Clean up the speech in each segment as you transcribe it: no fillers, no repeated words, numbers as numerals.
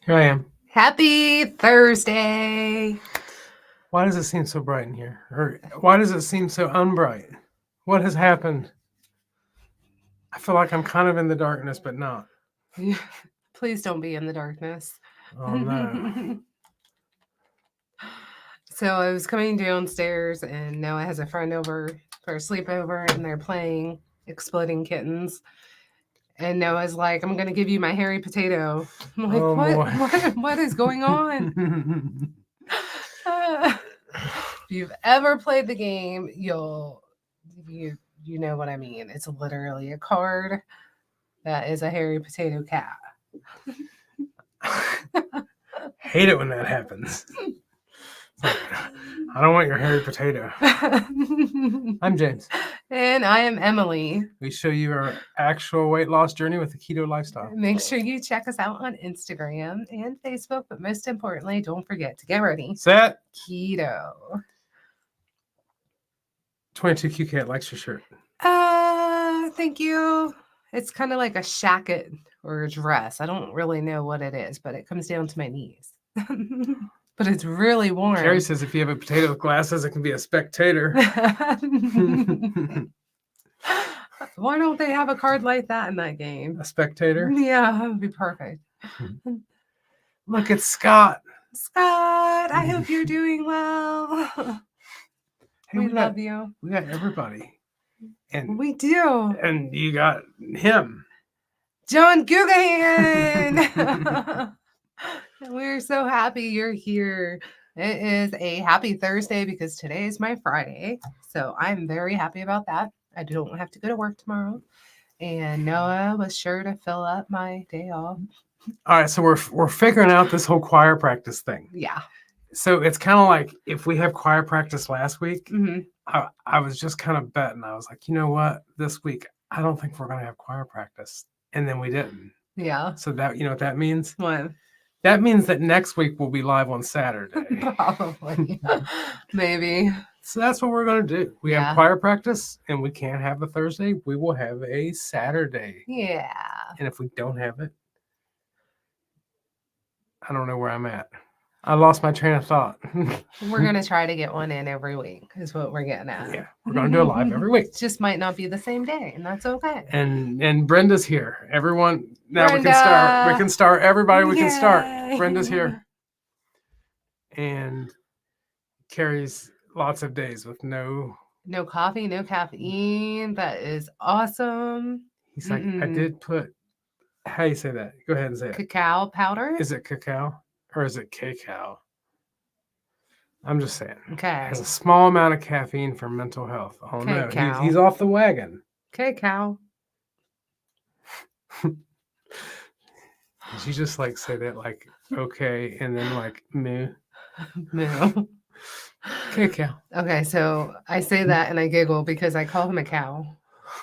Here I am. Happy Thursday. Why does it seem so bright in here? Or why does it seem so unbright? What has happened? I feel like I'm kind of in the darkness, but not. Please don't be in the darkness. Oh no. So I was coming downstairs and Noah has a friend over for a sleepover and they're playing Exploding Kittens. And Noah's like, I'm going to give you my hairy potato. I'm like, Oh, what is going on? If you've ever played the game, you know what I mean. It's literally a card that is a hairy potato cat. Hate it when that happens. Like, I don't want your hairy potato. I'm James. And I am Emily. We show you our actual weight loss journey with the keto lifestyle. Make sure you check us out on Instagram and Facebook, but most importantly, don't forget to get ready. Set Keto. 22Q Cat likes your shirt. Thank you. It's kind of like a shacket or a dress. I don't really know what it is, but it comes down to my knees. But it's really warm. Carrie says if you have a potato with glasses, it can be a spectator. Why don't they have a card like that in that game? A spectator? Yeah, that would be perfect. Look, it's Scott. Scott, I hope you're doing well. Hey, we love you. We got everybody. And we do. And you got him. John Gugahan. We're so happy you're here. It is a happy Thursday because today is my Friday. So I'm very happy about that. I don't have to go to work tomorrow. And Noah was sure to fill up my day off. All right, so we're figuring out this whole choir practice thing. Yeah. So it's kind of like if we have choir practice last week, I was just kind of betting. I was like, you know what? This week, I don't think we're going to have choir practice. And then we didn't. Yeah. So that, you know what that means? What? That means that next week we'll be live on Saturday. Probably. Maybe. So that's what we're going to do. We have choir practice and we can't have a Thursday. We will have a Saturday. Yeah. And if we don't have it, I don't know where I'm at. I lost my train of thought. We're going to try to get one in every week is what we're getting at. Yeah, we're going to do a live every week. It just might not be the same day, and that's okay. And Brenda's here. Everyone, now Brenda. We can start. We can start. Everybody, we can start. Brenda's here. And Carrie's lots of days with no coffee, no caffeine. That is awesome. He's like, I did put, how do you say that? Go ahead and say it. Cacao powder? Is it cacao? Or is it cacao? I'm just saying. Okay. It has a small amount of caffeine for mental health. Oh no, he's off the wagon. Cacao. Did you just like say that like okay and then like moo? Moo. Cacao. Okay, so I say that and I giggle because I call him a cow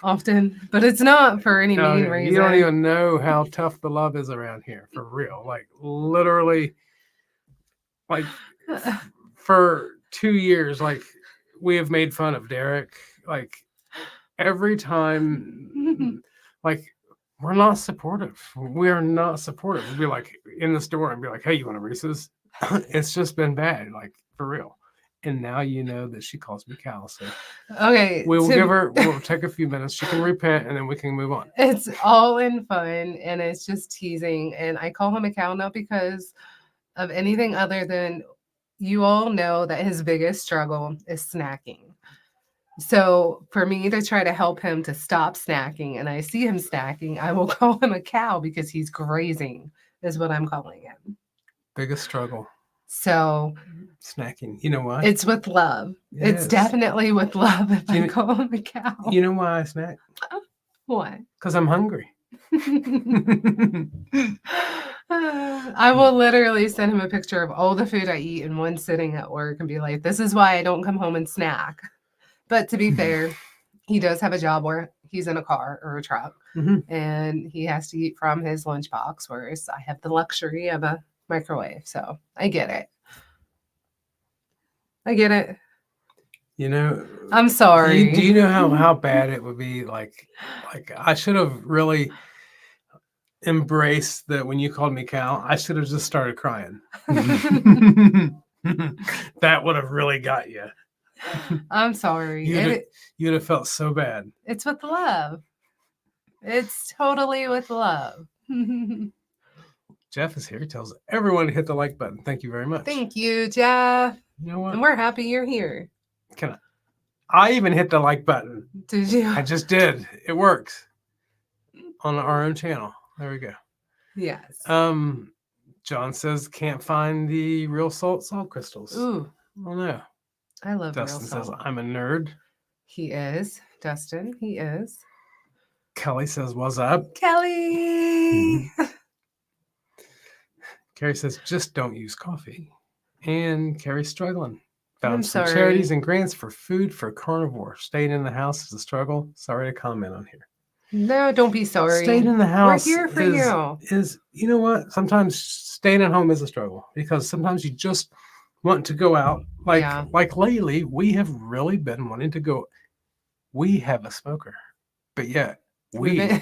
often, but it's not for any mean reason. You don't even know how tough the love is around here, for real. Like literally, like for 2 years, like we have made fun of Derek. Like every time, like we're not supportive. We are not supportive. We'd be like in the store and be like, "Hey, you want a Reese's?" It's just been bad, like for real. And now you know that she calls me Cal. So okay, we'll take a few minutes. She can repent and then we can move on. It's all in fun and it's just teasing. And I call him a cow not because of anything other than you all know that his biggest struggle is snacking. So for me to try to help him to stop snacking and I see him snacking, I will call him a cow because he's grazing is what I'm calling him. Biggest struggle. So snacking. You know why? It's with love. It's definitely with love if I call him a cow. You know why I snack? Why? Because I'm hungry. I will literally send him a picture of all the food I eat in one sitting at work and be like, this is why I don't come home and snack. But to be fair, he does have a job where he's in a car or a truck and he has to eat from his lunchbox, whereas I have the luxury of a microwave. So I get it. You know, I'm sorry. Do you know how bad it would be? Like I should have really, embrace that when you called me Cal, I should have just started crying. That would have really got you. I'm sorry. You'd have felt so bad. It's with love. It's totally with love. Jeff is here. He tells everyone to hit the like button. Thank you very much. Thank you, Jeff. You know what? And we're happy you're here. I even hit the like button. Did you? I just did. It works on our own channel. There we go. Yes. John says can't find the real salt crystals. Ooh. Oh no. I love Dustin real says salt. I'm a nerd. He is. Dustin, he is. Kelly says what's up. Kelly. Carrie says just don't use coffee. And Carrie's struggling. Found I'm some sorry. charities and grants for food for carnivore. Staying in the house is a struggle. Sorry to comment on here. No, don't be sorry. Staying in the house. We're here for you. Is you know what? Sometimes staying at home is a struggle because sometimes you just want to go out. Like lately, we have really been wanting to go. We have a smoker, but yet we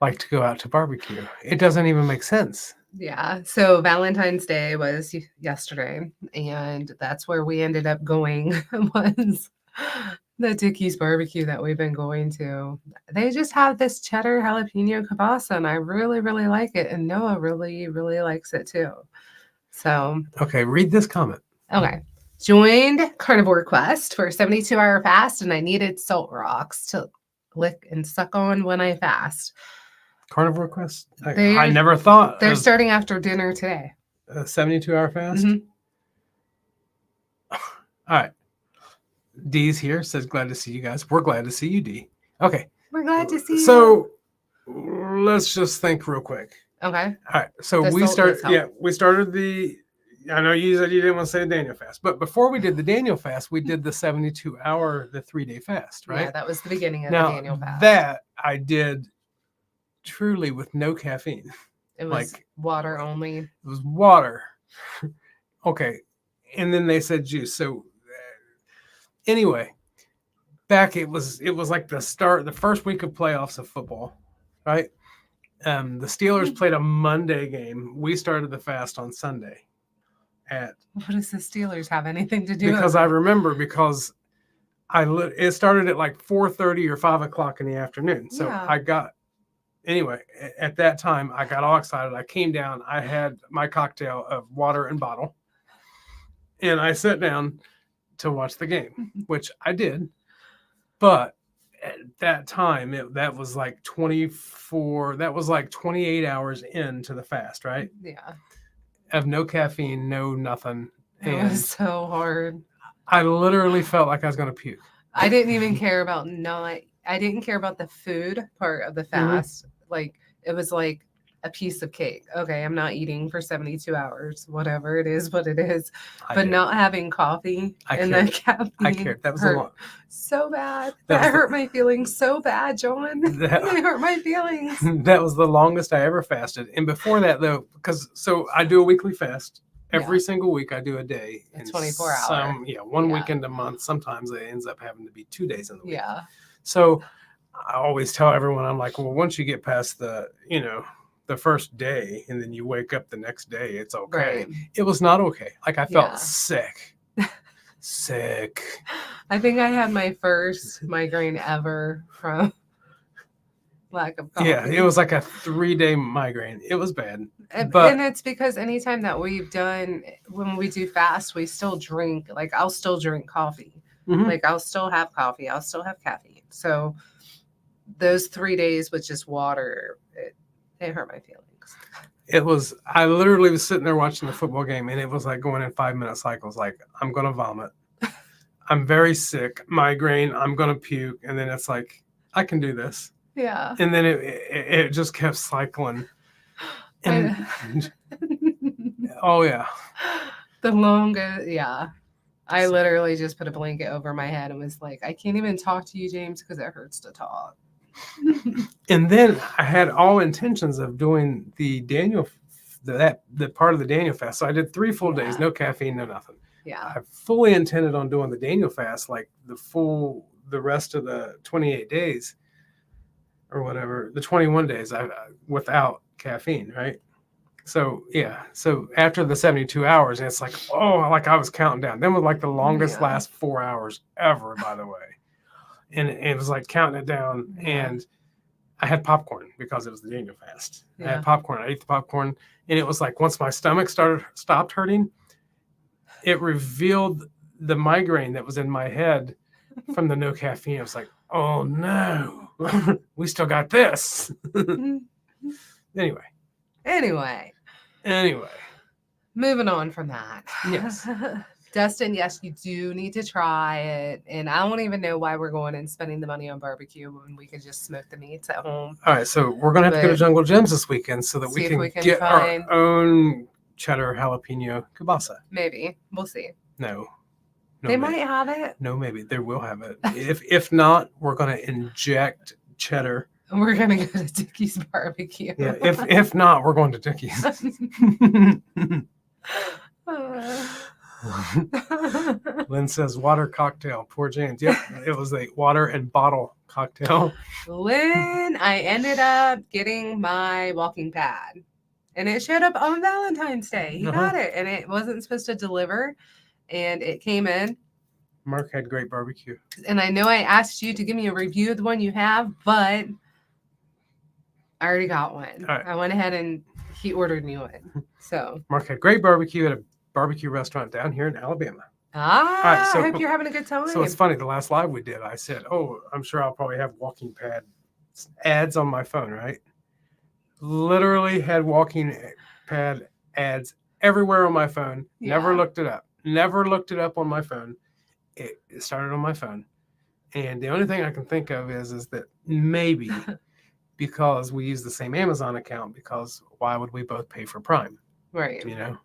like to go out to barbecue. It doesn't even make sense. Yeah. So Valentine's Day was yesterday, and that's where we ended up going was the Dickie's barbecue that we've been going to. They just have this cheddar jalapeno kielbasa, and I really, really like it. And Noah really, really likes it too. So. Okay, read this comment. Okay. Joined Carnivore Quest for a 72-hour fast, and I needed salt rocks to lick and suck on when I fast. Carnivore Quest? I never thought. They're starting after dinner today. A 72-hour fast? Mm-hmm. All right. Dee's here, says glad to see you guys. We're glad to see you, Dee. Okay. We're glad to see you. So let's just think real quick. Okay. All right. So we started the, I know you said you didn't want to say the Daniel fast, but before we did the Daniel fast, we did the 72-hour, the 3-day fast, right? Yeah, that was the beginning of the Daniel fast. That I did truly with no caffeine. It was water only. It was water. Okay. And then they said juice. So anyway, it was like the first week of playoffs of football, right? The Steelers played a Monday game. We started the fast on Sunday. What does the Steelers have anything to do with? Because I remember it started at like 4:30 or 5 o'clock in the afternoon. So yeah. Anyway, at that time, I got all excited. I came down. I had my cocktail of water and bottle. And I sat down to watch the game, which I did. But at that time, that was like 28 hours into the fast, right? Yeah. Of no caffeine, no nothing. It was so hard. I literally felt like I was going to puke. I didn't even care about I didn't care about the food part of the fast. Mm-hmm. Like, it was like a piece of cake. Okay, I'm not eating for 72 hours, whatever it is, what it is. But not having coffee and the caffeine. I cared. That was hurt so bad. That hurt my feelings so bad, John. That hurt my feelings. That was the longest I ever fasted. And before that, though, so I do a weekly fast. Every single week I do a day. A 24 hour. One weekend a month. Sometimes it ends up having to be 2 days in the week. Yeah. So I always tell everyone, I'm like, well, once you get past the first day and then you wake up the next day, it's okay. Right. It was not okay. Like I felt sick. Sick. I think I had my first migraine ever from lack of coffee. Yeah, it was like a 3-day migraine. It was bad. And it's because anytime that when we do fast, we still drink. Like I'll still drink coffee. Mm-hmm. Like I'll still have coffee. I'll still have caffeine. So those 3 days with just water, it hurt my feelings. I literally was sitting there watching the football game and it was like going in 5-minute cycles. Like I'm going to vomit. I'm very sick, migraine. I'm going to puke. And then it's like, I can do this. Yeah. And then it just kept cycling. And oh yeah. The longest, yeah. I literally just put a blanket over my head and was like, I can't even talk to you, James, because it hurts to talk. And then I had all intentions of doing the part of the Daniel fast. So I did 3 full days, no caffeine, no nothing. Yeah. I fully intended on doing the Daniel fast, like the rest of the 28 days or whatever, the 21 days without caffeine, right? So yeah, so after the 72 hours, it's like, oh, like I was counting down. Then was like the longest Yeah. last 4 hours ever, by the way. And it was like counting it down. Yeah. And I had popcorn because it was the Daniel fast. I Yeah. had popcorn. I ate the popcorn, and it was like once my stomach stopped hurting, it revealed the migraine that was in my head from the no caffeine. I was like, oh no, we still got this. Anyway, Anyway, moving on from that. Yes. Dustin, yes, you do need to try it. And I don't even know why we're going and spending the money on barbecue when we can just smoke the meats at home. All right, so we're gonna have to go to But Jungle Gems this weekend so that see we if can, we can get find- our own cheddar jalapeno kielbasa. Maybe. We'll see. No, They maybe. might have it. No, maybe they will have it. If not, we're gonna inject cheddar. We're going to go to Dickie's barbecue. Yeah. If not, we're going to Dickies. Lynn says water cocktail. Poor James. Yep, it was a water and bottle cocktail. Lynn, I ended up getting my walking pad. And it showed up on Valentine's Day. He got it. And it wasn't supposed to deliver. And it came in. Mark had great barbecue. And I know I asked you to give me a review of the one you have, but I already got one. All right. I went ahead and he ordered me one. So Mark had great barbecue at a barbecue restaurant down here in Alabama. I so- hope you're having a good time. So it's funny, the last live we did, I said, oh, I'm sure I'll probably have walking pad ads on my phone, right? Literally had walking pad ads everywhere on my phone. Never Yeah. looked it up. Never looked it up on my phone. It started on my phone. And the only thing I can think of is that maybe because we use the same Amazon account, because why would we both pay for Prime? Right. You know?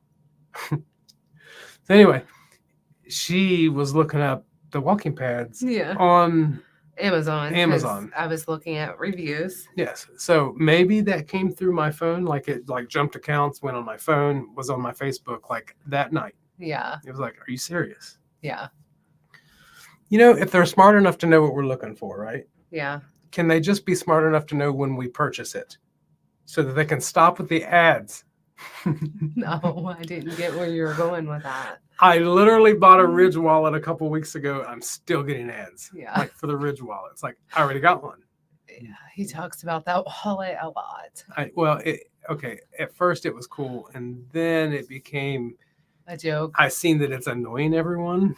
So anyway, she was looking up the walking pads Yeah. on Amazon. 'cause Amazon. I was looking at reviews. Yes. So maybe that came through my phone, like it like jumped accounts, went on my phone, was on my Facebook like that night. Yeah. It was like, are you serious? Yeah. You know, if they're smart enough to know what we're looking for, right? Yeah. Can they just be smart enough to know when we purchase it so that they can stop with the ads? No, I didn't get where you were going with that. I literally bought a Ridge wallet a couple weeks ago. I'm still getting ads. Yeah. Like for the Ridge wallet. It's like, I already got one. Yeah. He talks about that wallet a lot. Okay. At first it was cool. And then it became, A joke. I seen that it's annoying everyone.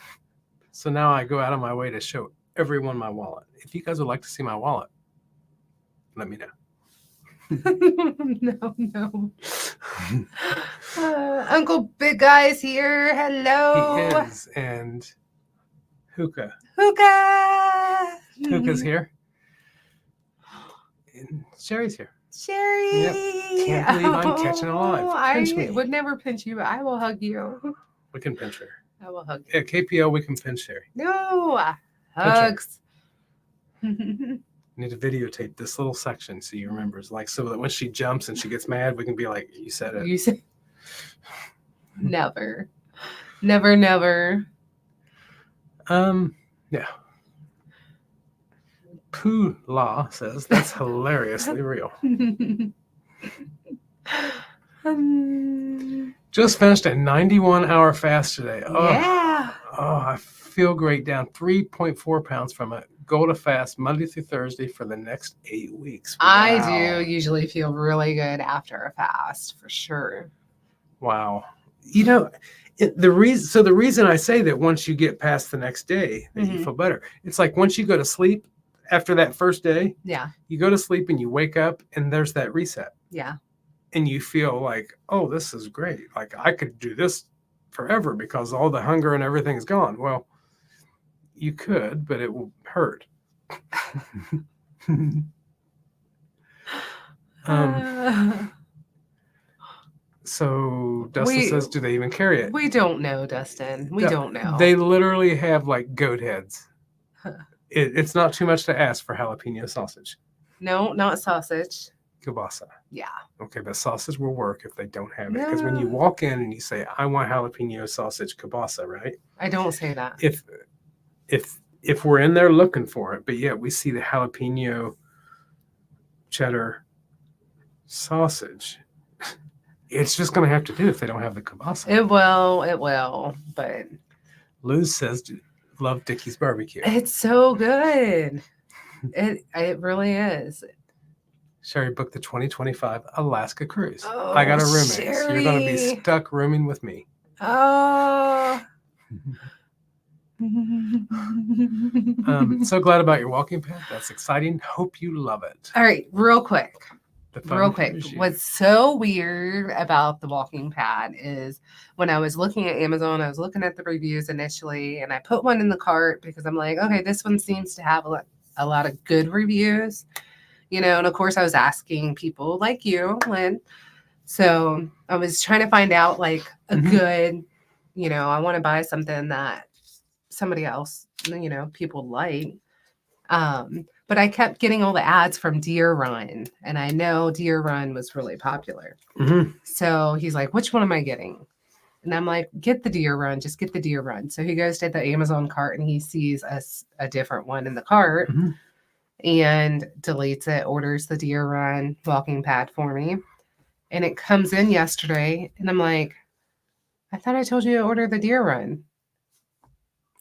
So now I go out of my way to show everyone my wallet. If you guys would like to see my wallet, let me know. No. Uncle Big Guy's here. Hello. He is. And Hookah. Hookah. Hookah's here. And Sherry's here. Sherry. Yep. Can't believe I'm catching a live. Pinch me. I would never pinch you, but I will hug you. We can pinch her. I will hug you. At KPO, we can pinch Sherry. No. Hugs. Need to videotape this little section so you remember. It's like so that when she jumps and she gets mad, we can be like, you said it. You said never. Never. Yeah. Pooh Law says that's hilariously real. Just finished a 91-hour fast today. Yeah. Oh, I feel great. Down 3.4 pounds from it. Go to fast Monday through Thursday for the next 8 weeks. I Wow. do usually feel really good after a fast, for sure. Wow. You know, the reason I say that once you get past the next day, that you Mhm. feel better. It's like once you go to sleep after that first day, Yeah. you go to sleep and you wake up and there's that reset. Yeah. And you feel like, oh, this is great. Like I could do this forever because all the hunger and everything is gone. Well, you could, but it will hurt. So Dustin says, do they even carry it? We don't know, Dustin. We don't know. They literally have like goat heads. It's not too much to ask for jalapeno sausage. No, not sausage. Kielbasa. Yeah. Okay, but sausage will work if they don't have it. Because when you No. walk in and you say, I want jalapeno sausage kielbasa, right? I don't say that. If we're in there looking for it, but yet we see the jalapeno cheddar sausage. It's just going to have to do if they don't have the kielbasa. It will. But Luz says, love Dickie's barbecue. it's so good. It really is. Sherry booked the 2025 Alaska cruise. I got a roommate, so you're going to be Sherry. stuck rooming with me. Oh. So glad about your walking pad. That's exciting. Hope you love it. All right, real quick. The phone Real quick. hears you. What's so weird about the walking pad is when I was looking at Amazon, I was looking at the reviews initially, and I put one in the cart because I'm like, okay, this one seems to have a lot of good reviews, and of course I was asking people like you, Lynn. So I was trying to find out like a good, I want to buy something that somebody else, people like. But I kept getting all the ads from Deer Run, and I know Deer Run was really popular. So he's like, which one am I getting? And I'm like, get the Deer Run, just get the Deer Run. So he goes to the Amazon cart and he sees a different one in the cart and deletes it, orders the Deer Run walking pad for me. And it comes in yesterday, and I'm like, I thought I told you to order the Deer Run.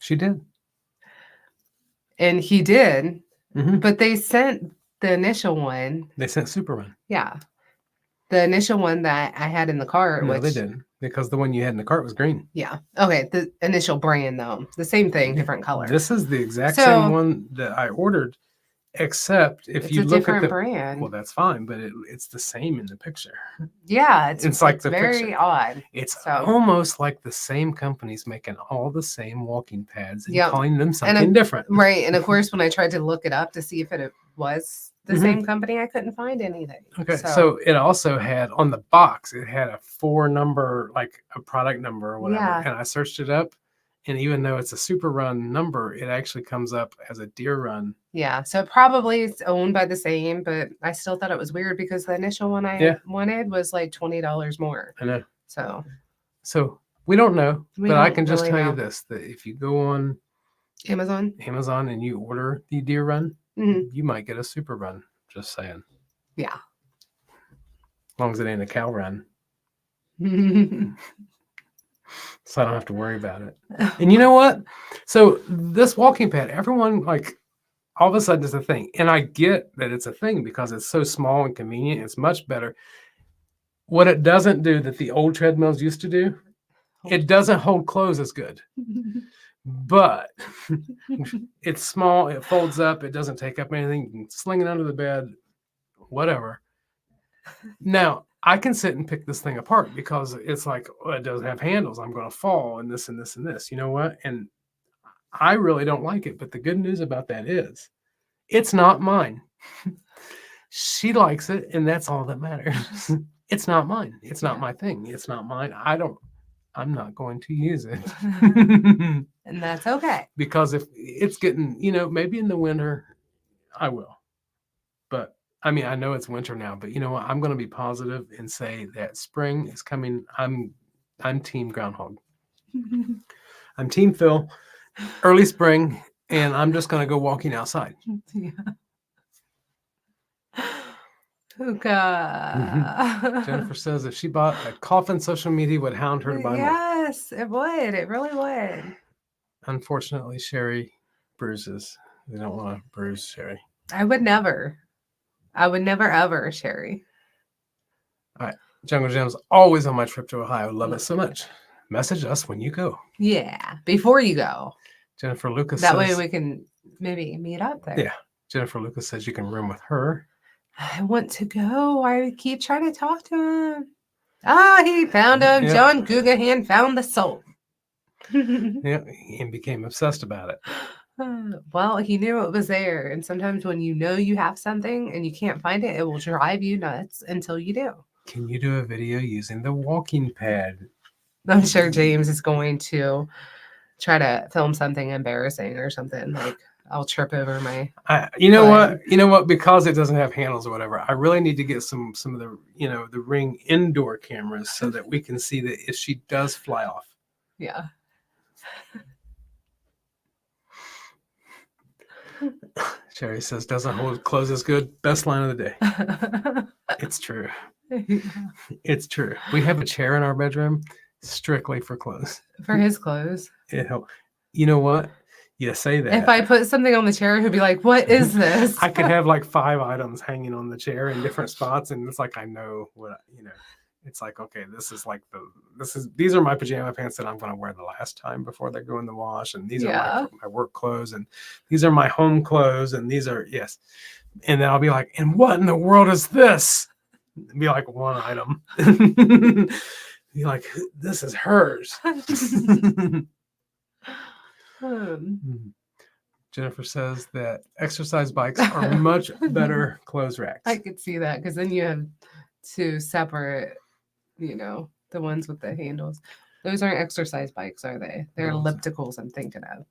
She did. And he did. But they sent the initial one. They sent Super Run. Yeah. The initial one that I had in the cart. No, they didn't. Because the one you had in the cart was green. Yeah. Okay. The initial brand, though. The same thing, different color. This is the exact same one that I ordered, except if you look at the brand. Well, that's fine, but it's the same in the picture. Yeah. It's like the very picture. odd. It's almost like the same company's making all the same walking pads and calling them something different. Right. And of course, when I tried to look it up to see if it was the same company, I couldn't find anything. Okay. So it also had on the box, it had a 4 number, like a product number or whatever. Yeah. And I searched it up. And even though it's a Super Run number, it actually comes up as a Deer Run. Yeah. So probably it's owned by the same, but I still thought it was weird because the initial one I wanted was like $20 more. I know. So we don't know, but I can just really tell know. you this, that if you go on Amazon and you order the Deer Run, you might get a Super Run. Just saying. Yeah. As long as it ain't a cow run. So I don't have to worry about it. And you know what? So this walking pad, everyone like all of a sudden is a thing. And I get that it's a thing because it's so small and convenient. It's much better. What it doesn't do that the old treadmills used to do, it doesn't hold clothes as good. But it's small, it folds up, it doesn't take up anything. You can sling it under the bed, whatever. Now, I can sit and pick this thing apart because it's like, it doesn't have handles. I'm going to fall and this and this and this. You know what? And I really don't like it. But the good news about that is it's not mine. She likes it, and that's all that matters. It's not mine. It's not my thing. It's not mine. I'm not going to use it. And that's okay. Because if it's getting, maybe in the winter, I will. But I mean, I know it's winter now, but you know what? I'm going to be positive and say that spring is coming. I'm team groundhog. I'm team Phil, early spring, and I'm just going to go walking outside. Yeah. Hookah. Jennifer says if she bought a coffin, social media would hound her to buy more. Yes, it would. It really would. Unfortunately, Sherry bruises. They don't want to bruise Sherry. I would never ever, Sherry. All right. Jungle Gems, always on my trip to Ohio. Love it so much. Message us when you go. Yeah, before you go. Jennifer Lucas that says, way we can maybe meet up there. Yeah. Jennifer Lucas says you can room with her. I want to go. I keep trying to talk to him. He found him. Yeah. John Guggenheim found the soul. Yeah, and became obsessed about it. Well, he knew it was there. And sometimes when you know you have something and you can't find it, it will drive you nuts until you do. Can you do a video using the walking pad? I'm sure James is going to try to film something embarrassing or something. Like I'll trip over my. You know what? Because it doesn't have handles or whatever, I really need to get some of the the Ring indoor cameras so that we can see that if she does fly off. Yeah. Sherry says, doesn't hold clothes as good. Best line of the day. It's true. It's true. We have a chair in our bedroom strictly for clothes. For his clothes. It helps. You know what? You say that. If I put something on the chair, he'll be like, "What is this?" I could have like 5 items hanging on the chair in different spots, and it's like I know what It's like, okay, these are my pajama pants that I'm going to wear the last time before they go in the wash, and these are my work clothes, and these are my home clothes, and these are and then I'll be like, and what in the world is this? It'd be like one item. Be like, this is hers. Jennifer says that exercise bikes are much better clothes racks. I could see that because then you have 2 separate, the ones with the handles. Those aren't exercise bikes, are they? They're ellipticals I'm thinking of.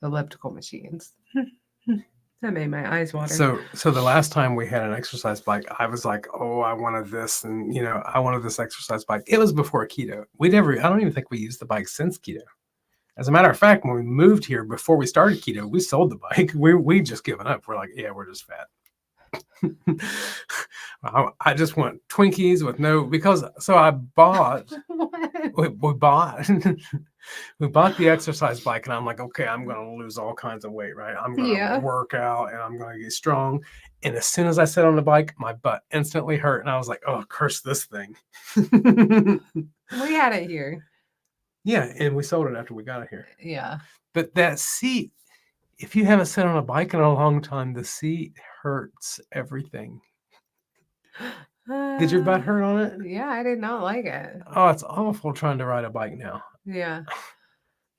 Elliptical machines. That made my eyes water. So the last time we had an exercise bike, I was like, oh, I wanted this, and I wanted this exercise bike. It was before keto. I don't even think we used the bike since keto. As a matter of fact, when we moved here before we started keto, we sold the bike. We just given up. We're like, yeah, we're just fat. I just want Twinkies with so I bought we bought the exercise bike, and I'm like, okay, I'm gonna lose all kinds of weight, right? I'm gonna work out and I'm gonna get strong. And as soon as I sat on the bike, my butt instantly hurt, and I was like, oh, curse this thing. We had it here. Yeah, and we sold it after we got it here. Yeah. But that seat, if you haven't sat on a bike in a long time, the seat hurts everything. Did your butt hurt on it? Yeah, I did not like it. Oh, it's awful trying to ride a bike now. Yeah.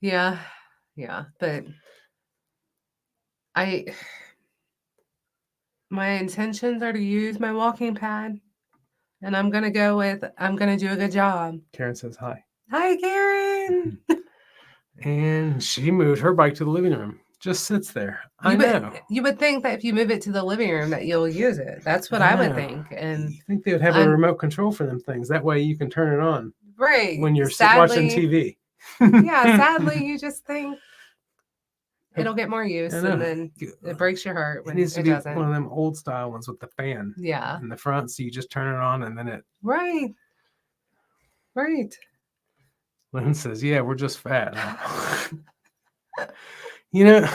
Yeah. Yeah. But my intentions are to use my walking pad, and I'm going to do a good job. Karen says hi. Hi, Karen. And she moved her bike to the living room. Just sits there. I know. You would think that if you move it to the living room that you'll use it. That's what I would think. And you think they would have a remote control for them things. That way you can turn it on. Right. When you're watching TV. Yeah, sadly, you just think it'll get more use, and then it breaks your heart when it doesn't. It needs to be one of them old style ones with the fan. Yeah. In the front, so you just turn it on and then it. Right. Lynn says, yeah, we're just fat. It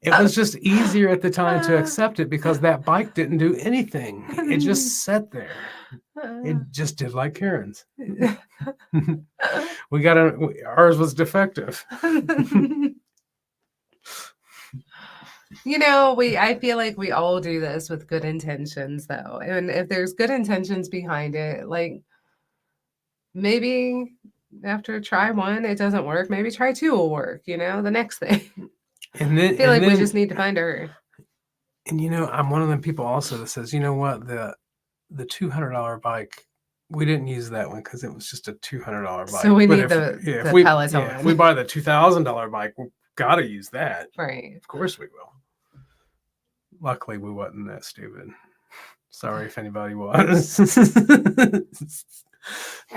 was just easier at the time to accept it because that bike didn't do anything. It just sat there. It just did like Karen's. Ours was defective. I feel like we all do this with good intentions, though. And if there's good intentions behind it, like maybe after try one, it doesn't work. Maybe try 2 will work, the next thing. And then, I feel like we just need to find her. And I'm one of them people also that says, you know what, the $200 bike, we didn't use that one because it was just a $200 bike. So we need the Peloton. Yeah, if we buy the $2,000 bike, we've got to use that. Right. Of course we will. Luckily, we wasn't that stupid. Sorry if anybody was.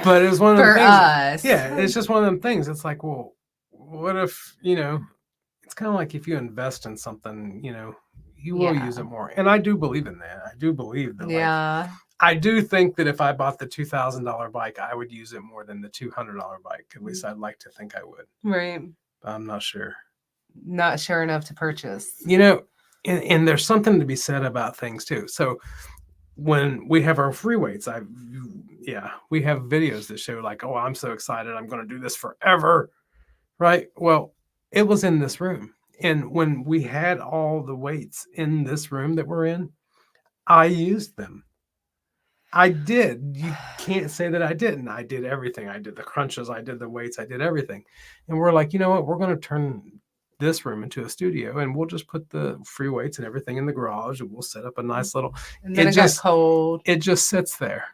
But it was one of the things. For us. Yeah, it's just one of them things. It's like, well, what if, it's kind of like if you invest in something, you will use it more. And I do believe in that. I do believe that. Yeah. I do think that if I bought the $2,000 bike, I would use it more than the $200 bike. At least I'd like to think I would. Right. But I'm not sure. Not sure enough to purchase. And there's something to be said about things too. So when we have our free weights, we have videos that show like, oh, I'm so excited. I'm going to do this forever. Right. Well, it was in this room. And when we had all the weights in this room that we're in, I used them. I did. You can't say that I didn't. I did everything. I did the crunches. I did the weights. I did everything. And we're like, you know what? We're going to turn this room into a studio, and we'll just put the free weights and everything in the garage, and we'll set up a nice little. And then it got cold. It just sits there.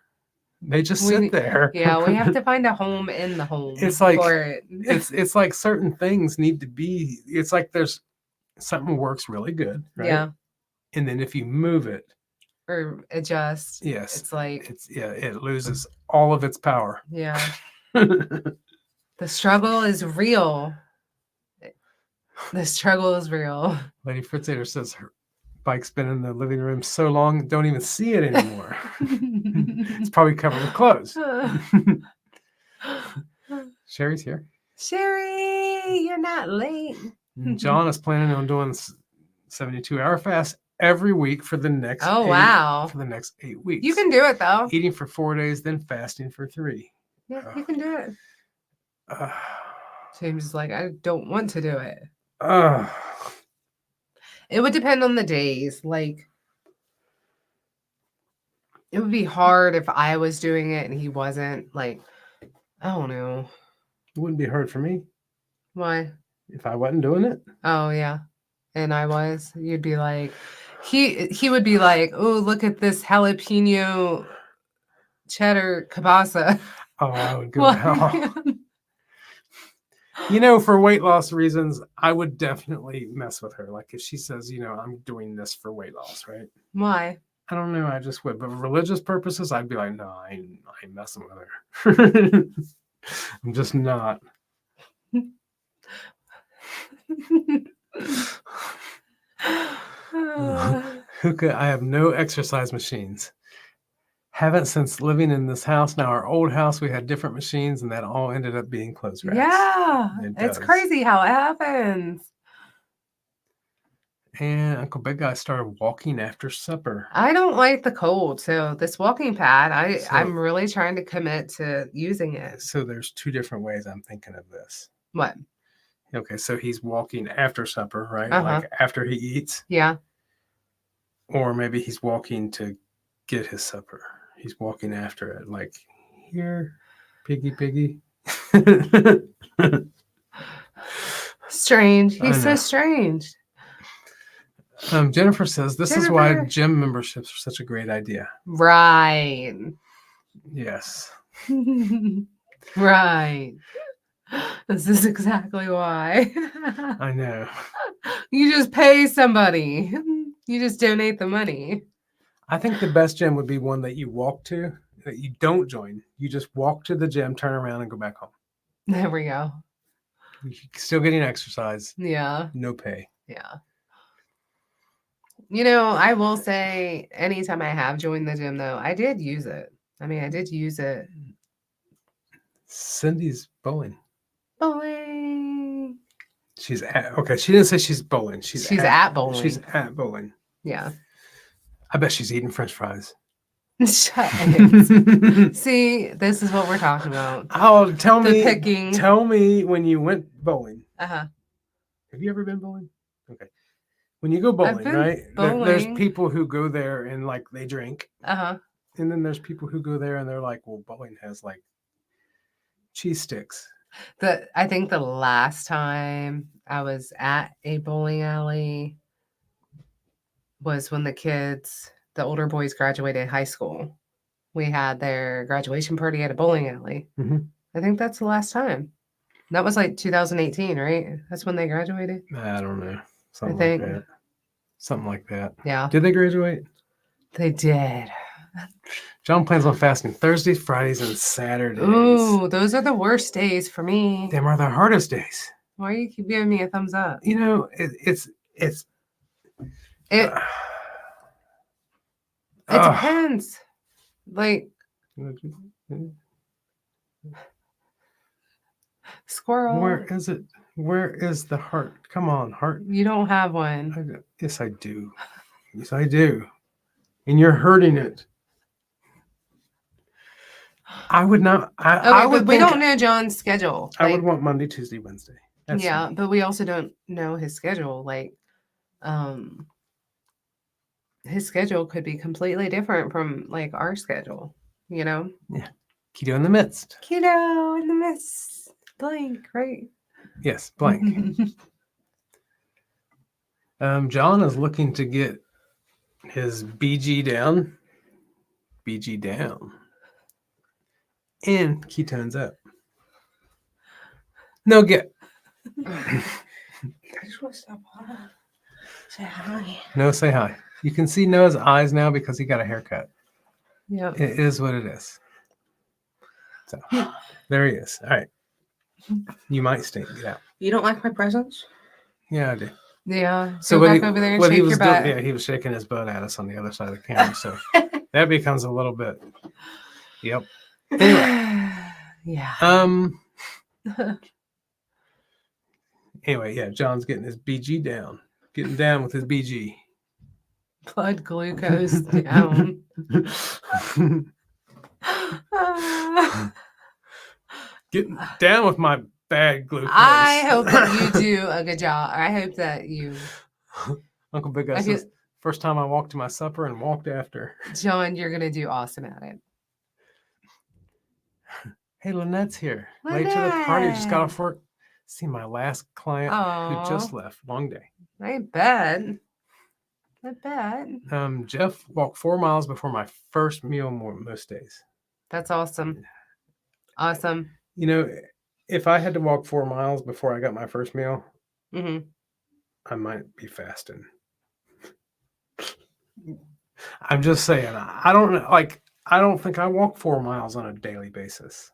They just sit there. Yeah, we have to find a home in the home. It's like for it. It's like certain things need to be. It's like there's something works really good, right? Yeah. And then if you move it or adjust, yes, it's like it loses all of its power. Yeah. The struggle is real. The struggle is real. Lady Fritzator says bike's been in the living room so long, don't even see it anymore. It's probably covered with clothes. Sherry's here. Sherry, you're not late. And John is planning on doing 72-hour fast every week for the next Oh, wow. for the next 8 weeks. You can do it, though. Eating for 4 days, then fasting for 3. Yeah, you can do it. James is like, I don't want to do it. It would depend on the days. Like, it would be hard if I was doing it and he wasn't. Like, I don't know. It wouldn't be hard for me Why? if I wasn't doing it. Oh, yeah. And I was. You'd be like, he would be like, oh, look at this jalapeno cheddar kielbasa. Oh, I would go to hell. You know, for weight loss reasons, I would definitely mess with her. Like if she says, you know, I'm doing this for weight loss, right? Why? I don't know. I just would. But for religious purposes, I'd be like, no, I ain't messing with her. I'm just not. Hookah, I have no exercise machines. Haven't since living in this house. Now, our old house, we had different machines, and that all ended up being clothes racks. Yeah, does. it's crazy how it happens. And Uncle Big Guy started walking after supper. I don't like the cold, so this walking pad, I'm really trying to commit to using it. So there's 2 different ways I'm thinking of this. What? Okay, so he's walking after supper, right? Uh-huh. Like after he eats. Yeah. Or maybe he's walking to get his supper. He's walking after it, like, here, piggy. Strange. He's so strange. Jennifer says, this is why gym memberships are such a great idea. Right. Yes. Right. This is exactly why. I know. You just pay somebody. You just donate the money. I think the best gym would be one that you walk to, that you don't join. You just walk to the gym, turn around, and go back home. There we go. You're still getting exercise. Yeah. No pay. Yeah. You know, I will say anytime I have joined the gym, though, I did use it. I mean, I did use it. Cindy's bowling. Bowling. She didn't say she's bowling. She's at bowling. She's at bowling. Yeah. I bet she's eating French fries. Shut it. See, this is what we're talking about. Oh, tell me when you went bowling. Uh-huh. Have you ever been bowling? Okay. When you go bowling, right? There's people who go there and like they drink. Uh-huh. And then there's people who go there and they're like, well, bowling has like cheese sticks. I think the last time I was at a bowling alley was when the older boys graduated high school. We had their graduation party at a bowling alley. Mm-hmm. I think that's the last time. That was like 2018, right? That's when they graduated. I don't know. Something like that. Yeah. Did they graduate? They did. John plans on fasting Thursdays, Fridays, and Saturdays. Ooh, those are the worst days for me. Them are the hardest days. Why do you keep giving me a thumbs up? You know, it depends. Like squirrel. Where is it? Where is the heart? Come on, heart. You don't have one. Yes, I do. Yes, I do. And you're hurting it. I would not. We don't know John's schedule. I would want Monday, Tuesday, Wednesday. That's fine. But we also don't know his schedule. Like, his schedule could be completely different from like our schedule. You know? Yeah. Keto in the midst. Keto in the midst. Blank, right? Yes, blank. John is looking to get his BG down. BG down. And ketones up. No, get. I just want to stop. Say hi. No, say hi. You can see Noah's eyes now because he got a haircut. Yep. It is what it is. So there he is. All right. You might stink. Get out. You don't like my presents? Yeah, I do. Yeah. So Go back over there and what shake he was your doing, butt. yeah, he was shaking his butt at us on the other side of the camera. So that becomes a little bit. Yep. Anyway. Yeah. Anyway, yeah, John's getting his BG down. Getting down with his BG. Blood glucose down. Getting down with my bad glucose. I hope that you do a good job. I hope that you. Uncle Big Guy says, first time I walked to my supper and walked after. John, you're going to do awesome at it. Hey, Lynette's here. Late to the party. Just got off work. See my last client who just left. Long day. I bet. Jeff walked 4 miles before my first meal most days. That's awesome. Awesome. You know, if I had to walk 4 miles before I got my first meal, I might be fasting. I'm just saying. I don't think I walk 4 miles on a daily basis.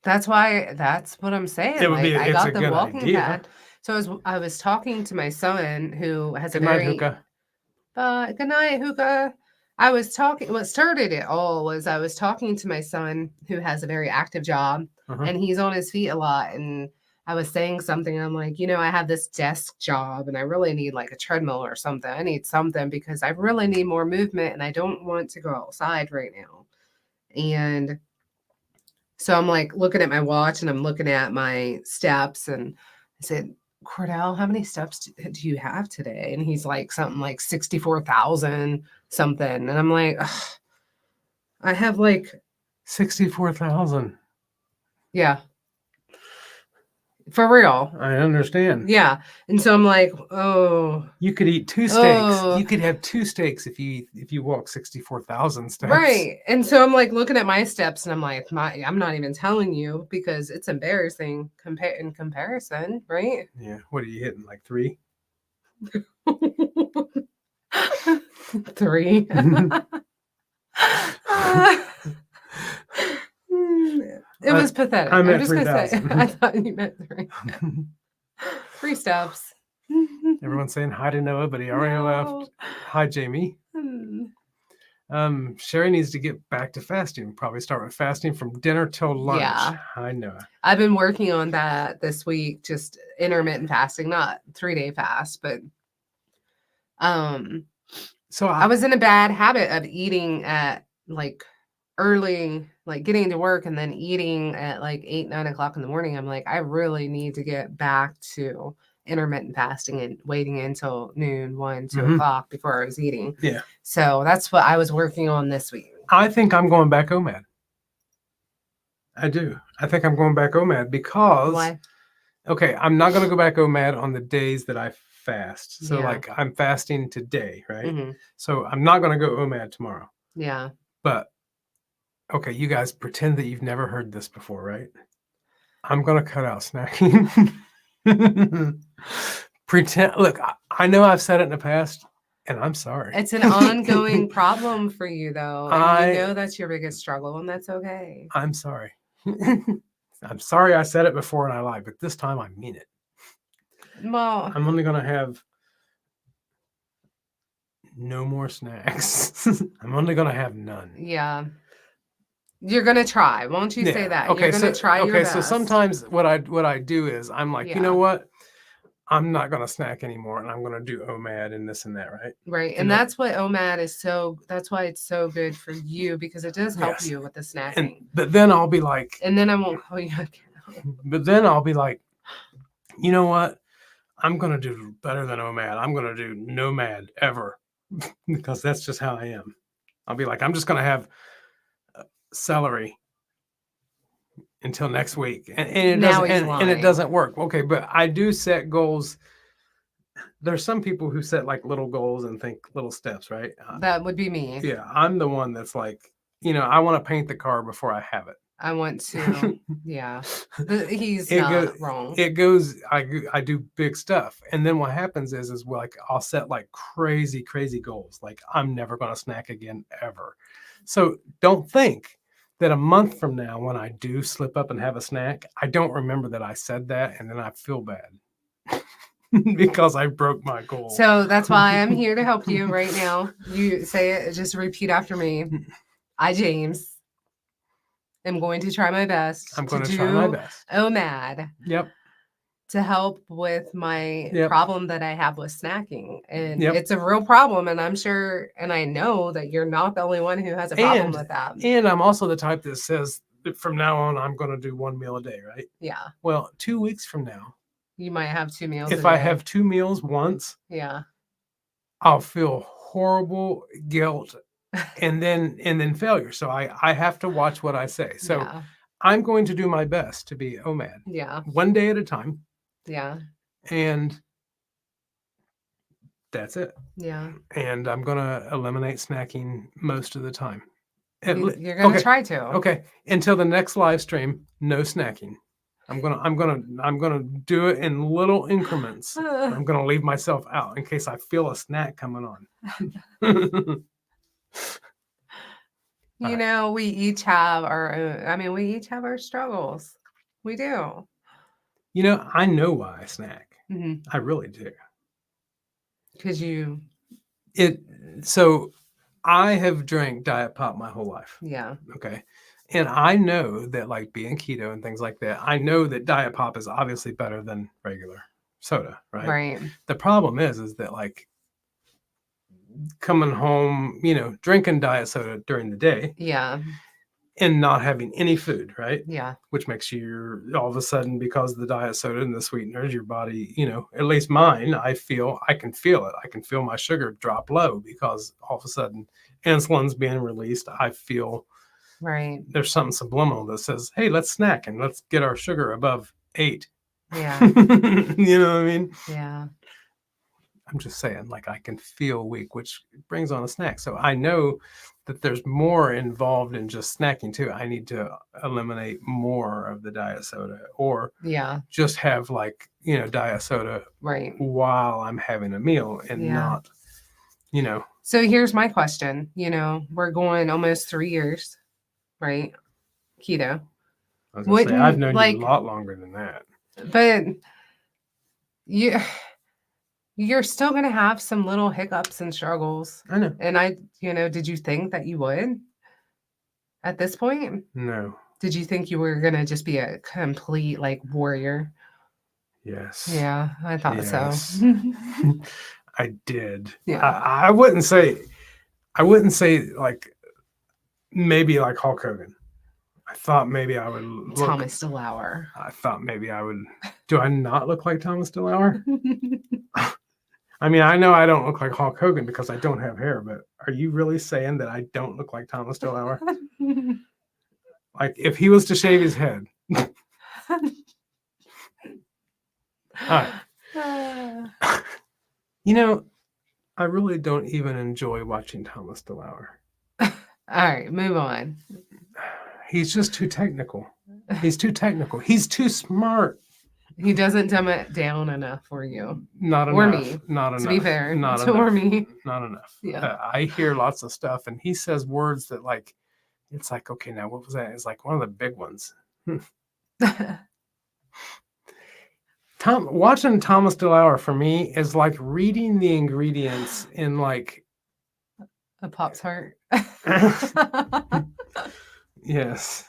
That's what I'm saying. I got the walking pad. So I was talking to my son who has good night, Hookah. Good night, Hookah. What started it all was I was talking to my son who has a very active job and he's on his feet a lot. And I was saying something. And I'm like, I have this desk job and I really need like a treadmill or something. I need something because I really need more movement and I don't want to go outside right now. And so I'm like looking at my watch and I'm looking at my steps and I said, Cordell, how many steps do you have today? And he's like something like 64,000 something. And I'm like, I have like 64,000. Yeah. For real. I understand. Yeah. And so I'm like, oh. You could eat 2 steaks. You could have 2 steaks if you walk 64,000 steps. Right. And so I'm like looking at my steps and I'm like, I'm not even telling you because it's embarrassing in comparison, right? Yeah. What are you hitting? Like 3? 3. It was pathetic. I'm just going to say, I thought you meant 3. 3 steps. Everyone's saying hi to Noah, but he already left. Hi, Jamie. Sherry needs to get back to fasting. Probably start with fasting from dinner till lunch. Yeah. Hi, Noah. I've been working on that this week, just intermittent fasting, not 3-day fast, but so I was in a bad habit of eating at like early, like getting to work and then eating at like 8-9 o'clock in the morning. I'm like, I really need to get back to intermittent fasting and waiting until noon, 1-2 o'clock before I was eating. Yeah. So that's what I was working on this week. I think I'm going back OMAD. I do. I think I'm going back OMAD because. Why? Okay, I'm not going to go back OMAD on the days that I fast. So like I'm fasting today, right? So I'm not going to go OMAD tomorrow. Yeah. But okay, you guys pretend that you've never heard this before, right? I'm going to cut out snacking. Pretend. Look, I know I've said it in the past, and I'm sorry. It's an ongoing problem for you, though. And you know that's your biggest struggle, and that's okay. I'm sorry. I'm sorry I said it before and I lied, but this time I mean it. Well, I'm only going to have no more snacks. I'm only going to have none. Yeah. You're going to try. Won't you say that? Okay, You're going to try your best. So sometimes what I do is I'm like, you know what? I'm not going to snack anymore and I'm going to do OMAD and this and that, right? Right. And that's what OMAD is that's why it's so good for you because it does help you with the snacking. But then I'll be like. And then I won't call you again. But then I'll be like, you know what? I'm going to do better than OMAD. I'm going to do NOMAD ever because that's just how I am. I'll be like, I'm just going to have celery until next week. And it doesn't work. Okay, but I do set goals. There's some people who set like little goals and think little steps, right? That would be me. Yeah, I'm the one that's like, I want to paint the car before I have it. I want to, yeah. He's not wrong. It goes, I do big stuff. And then what happens is like, I'll set like crazy goals. Like I'm never going to snack again, ever. So don't think that a month from now, when I do slip up and have a snack, I don't remember that I said that. And then I feel bad. because I broke my goal. So that's why I'm here to help you right now. You say it, just repeat after me. I, James, am going to try my best I'm going to to try my do best. OMAD Yep. to help with my Yep. problem that I have with snacking. And Yep. it's a real problem. And I'm sure, and I know that you're not the only one who has a problem with that. And I'm also the type that says that from now on, I'm going to do 1 meal a day, right? Yeah. Well, 2 weeks from now, You might have 2 meals if a I day. have 2 meals once, Yeah. I'll feel horrible guilt and then failure. So I have to watch what I say. So yeah. I'm going to do my best to be OMAD. Yeah. 1 day at a time. Yeah. And that's it. Yeah. And I'm going to eliminate snacking most of the time. You're going to try to. Okay. Until the next live stream, no snacking. I'm gonna do it in little increments. I'm gonna leave myself out in case I feel a snack coming on. You know, we each have our own, I mean, we each have our struggles. We do. You know, I know why I snack. Mm-hmm. I really do. Because so I have drank Diet Pop my whole life. Yeah. Okay. And I know that, like, being keto and things like that, I know that Diet Pop is obviously better than regular soda, right? Right. The problem is that, like, coming home, you know, drinking diet soda during the day. Yeah. And not having any food, right? Yeah. Which makes you all of a sudden, because of the diet soda and the sweeteners, your body, you know, at least mine, I can feel it. I can feel my sugar drop low because all of a sudden insulin's being released. I feel there's something subliminal that says, hey, let's snack and let's get our sugar above 8. Yeah. You know what I mean? Yeah. I'm just saying, like, I can feel weak, which brings on a snack. So I know that there's more involved in just snacking too. I need to eliminate more of the diet soda, or just have, like, you know, diet soda while I'm having a meal and not, you know. So here's my question. You know, we're going almost 3 years, right? Keto. I was gonna say, I've known you a lot longer than that. But you're still going to have some little hiccups and struggles. I know. And did you think that you would at this point? No. Did you think you were going to just be a complete, like, warrior? Yes. Yeah, I thought so. I did. Yeah. I wouldn't say like, maybe like Hulk Hogan. I thought maybe I would look Thomas DeLauer. I thought maybe I would. Do I not look like Thomas DeLauer? I mean, I know I don't look like Hulk Hogan because I don't have hair, but are you really saying that I don't look like Thomas DeLauer? Like, if he was to shave his head. All right. You know, I really don't even enjoy watching Thomas DeLauer. All right, move on. He's just too technical. He's too technical. He's too smart. He doesn't dumb it down enough for you. Not enough. Or me. Not enough. To be fair. Not enough. Or me. Not enough. Yeah. I hear lots of stuff, and he says words that, like, it's like, okay, now what was that? It's like one of the big ones. Watching Thomas DeLauer for me is like reading the ingredients in, like, a Pop-Tart. Yes.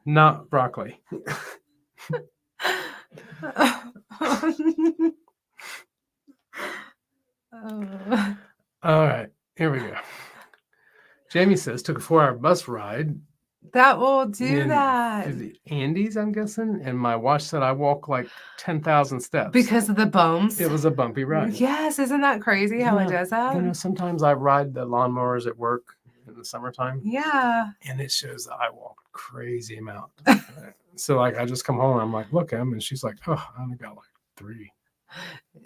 Not broccoli. All right, here we go. Jamie says, took a 4-hour bus ride. That will do that. The Andes, I'm guessing. And my watch said I walk like 10,000 steps. Because of the bumps? It was a bumpy ride. Yes, isn't that crazy how it does that? You know, sometimes I ride the lawnmowers at work in the summertime. Yeah. And it shows that I walk a crazy amount. So, like, I just come home and I'm like, look, Em, and she's like, oh, I only got like 3.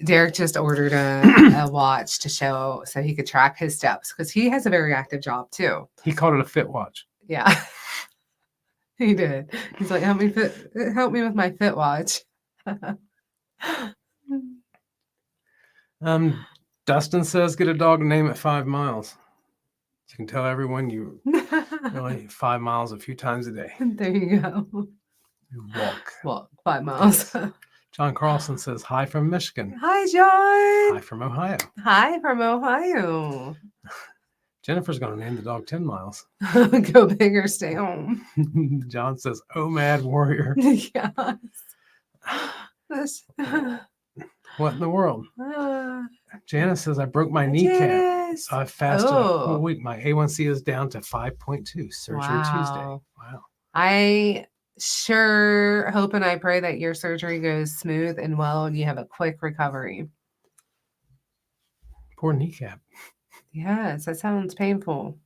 Derek just ordered a watch to show so he could track his steps because he has a very active job too. He called it a fit watch. Yeah, he did. He's like, help me with my fit watch. Dustin says, get a dog and name it 5 miles. You can tell everyone you really 5 miles a few times a day. There you go. You walk. 5 miles. John Carlson says, hi from Michigan. Hi, John. Hi from Ohio. Hi from Ohio. Jennifer's going to name the dog 10 miles. Go big or stay home. John says, oh, mad warrior. Yes. This. What in the world? Janice says, I broke my kneecap. Janice. So I fasted a Oh. whole week. My A1C is down to 5.2. Surgery Tuesday. Wow. Wow. I sure hope and I pray that your surgery goes smooth and well and you have a quick recovery. Poor kneecap. Yes, that sounds painful.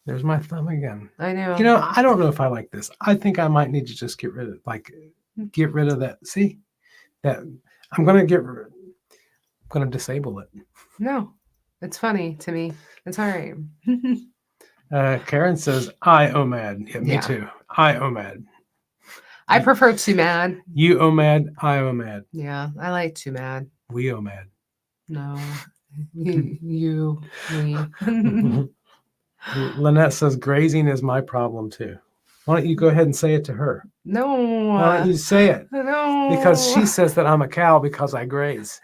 There's my thumb again. I know. You know, I don't know if I like this. I think I might need to just get rid of that. See, that I'm going to disable it. No, it's funny to me. It's all right. Karen says, I OMAD. Yeah, me Yeah. too. I OMAD. I prefer too mad. You OMAD. I OMAD. Yeah, I like too mad. We OMAD. No, you, me. Lynette says, grazing is my problem too. Why don't you go ahead and say it to her? No. Why don't you say it? No. Because she says that I'm a cow because I graze.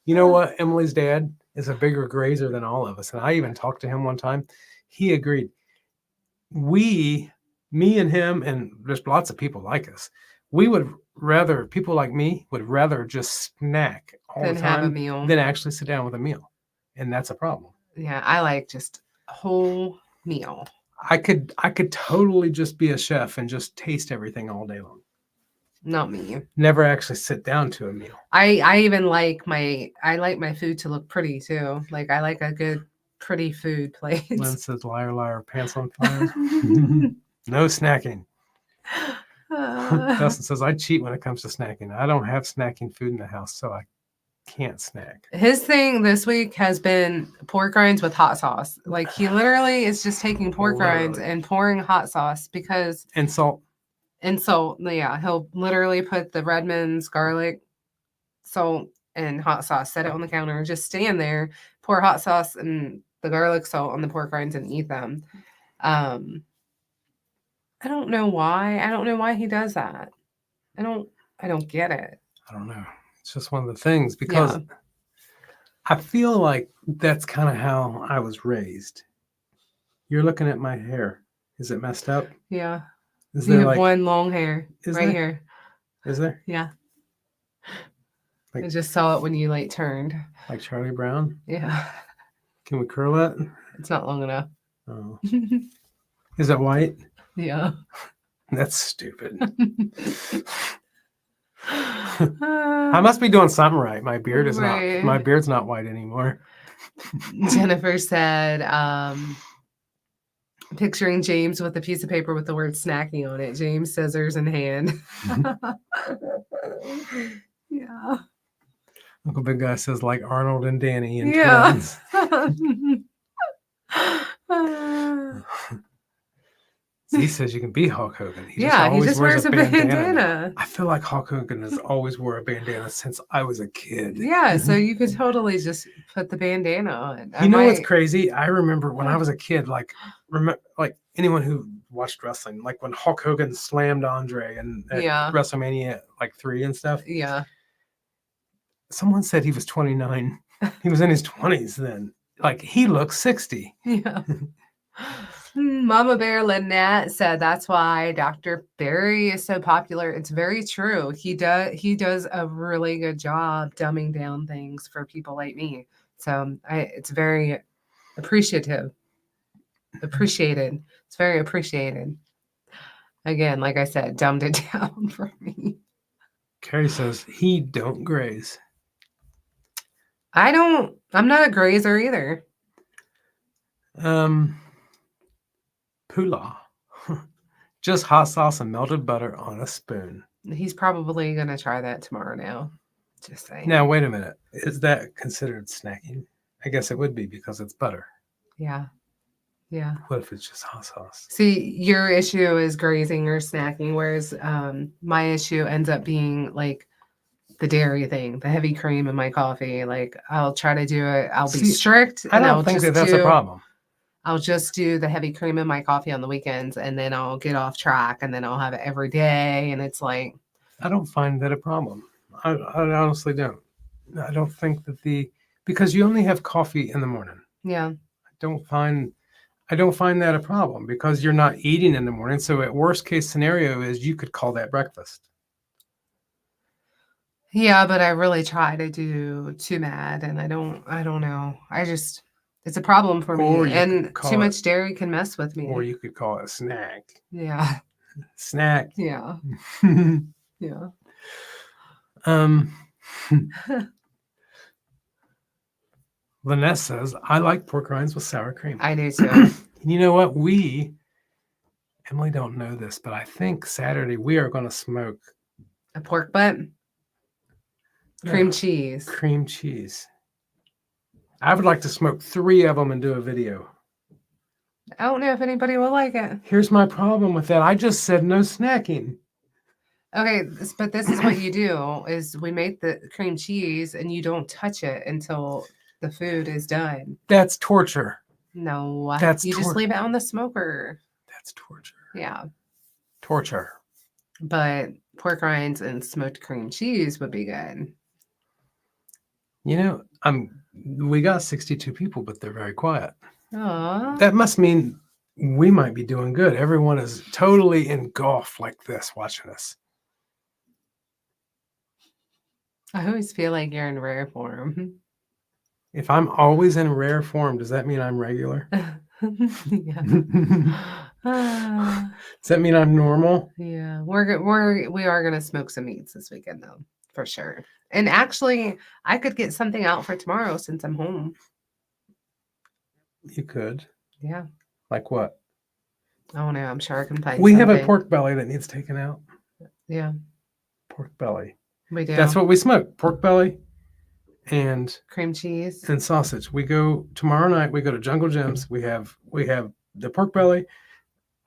You know what? Emily's dad is a bigger grazer than all of us. And I even talked to him one time. He agreed. Me and him, and there's lots of people like us, people like me would rather just snack all Than the have a time meal. than actually sit down with a meal. And that's a problem. Yeah, I like just a whole meal. I could totally just be a chef and just taste everything all day long. Not me. Never actually sit down to a meal. I even like my food to look pretty too. Like I like a good pretty food plate. Lynn says, liar, liar, pants on fire. No snacking. Dustin says, I cheat when it comes to snacking. I don't have snacking food in the house, so I can't snack. His thing this week has been pork rinds with hot sauce. Like he literally is just taking pork rinds and pouring hot sauce because And salt. Yeah, he'll literally put the Redmond's garlic, salt, and hot sauce, set it on the counter, just stand there, pour hot sauce and the garlic salt on the pork rinds and eat them. I don't know why. I don't know why he does that. I don't get it. I don't know. It's just one of the things because I feel like that's kind of how I was raised. You're looking at my hair. Is it messed up? Yeah. Is You there have one long hair right here. Is there? Yeah. Like- I just saw it when you turned. Like Charlie Brown? Yeah. Can we curl it? It's not long enough. Oh. Is it white? Yeah. That's stupid. I must be doing something right. My beard is Right. my beard's not white anymore. Jennifer said, picturing James with a piece of paper with the word snacking on it. James, scissors in hand. Yeah. Uncle Big Guy says like Arnold and Danny in Yeah. Twins. He says you can be Hulk Hogan. He just wears a bandana. I feel like Hulk Hogan has always wore a bandana since I was a kid. Yeah, so you could totally just put the bandana on. You know what's crazy? I remember when I was a kid, like anyone who watched wrestling, like when Hulk Hogan slammed Andre and at WrestleMania 3 and stuff. Yeah. Someone said he was 29. He was in his 20s then. Like he looks 60. Yeah. Mama Bear Lynette said that's why Dr. Barry is so popular. It's very true. He does a really good job dumbing down things for people like me. So it's very appreciated. It's very appreciated. Again, like I said, dumbed it down for me. Carrie says he don't graze. I'm not a grazer either. Pula. Just hot sauce and melted butter on a spoon. He's probably going to try that tomorrow now. Just saying. Now, wait a minute. Is that considered snacking? I guess it would be because it's butter. Yeah. Yeah. What if it's just hot sauce? See, your issue is grazing or snacking, whereas my issue ends up being like the dairy thing, the heavy cream in my coffee. Like I'll try to do it. I'll be strict. I don't think that's a problem. I'll just do the heavy cream in my coffee on the weekends and then I'll get off track and then I'll have it every day. And it's like, I don't find that a problem. I honestly don't. I don't think that because you only have coffee in the morning. Yeah. I don't find that a problem because you're not eating in the morning. So at worst case scenario is you could call that breakfast. Yeah, but I really try to do too mad, and I don't know. It's a problem for Or me, you could and call too it- much dairy can mess with me. Or you could call it a snack. Yeah. Snack. Yeah. Yeah. um, Lynette says, I like pork rinds with sour cream. I do too. You know what? Emily don't know this, but I think Saturday we are going to smoke A pork butt, cream cheese. Cream cheese. I would like to smoke 3 of them and do a video. I don't know if anybody will like it. Here's my problem with that. I just said no snacking. Okay, but this is what you do: is we make the cream cheese and you don't touch it until the food is done. That's torture. No, That's you just leave it on the smoker. That's torture. Yeah. Torture. But pork rinds and smoked cream cheese would be good. You know, we got 62 people, but they're very quiet. Aww. That must mean we might be doing good. Everyone is totally engulfed like this watching us. I always feel like you're in rare form. If I'm always in rare form, does that mean I'm regular? Yeah. Does that mean I'm normal? Yeah, we are gonna smoke some meats this weekend though, for sure. And actually, I could get something out for tomorrow since I'm home. You could. Yeah. Like what? I don't know. I'm sure I can find. We something. have a pork belly that needs taken out. Yeah. Pork belly. We do. That's what we smoke. Pork belly and cream cheese and sausage. We go tomorrow night. We go to Jungle Jim's. We have the pork belly,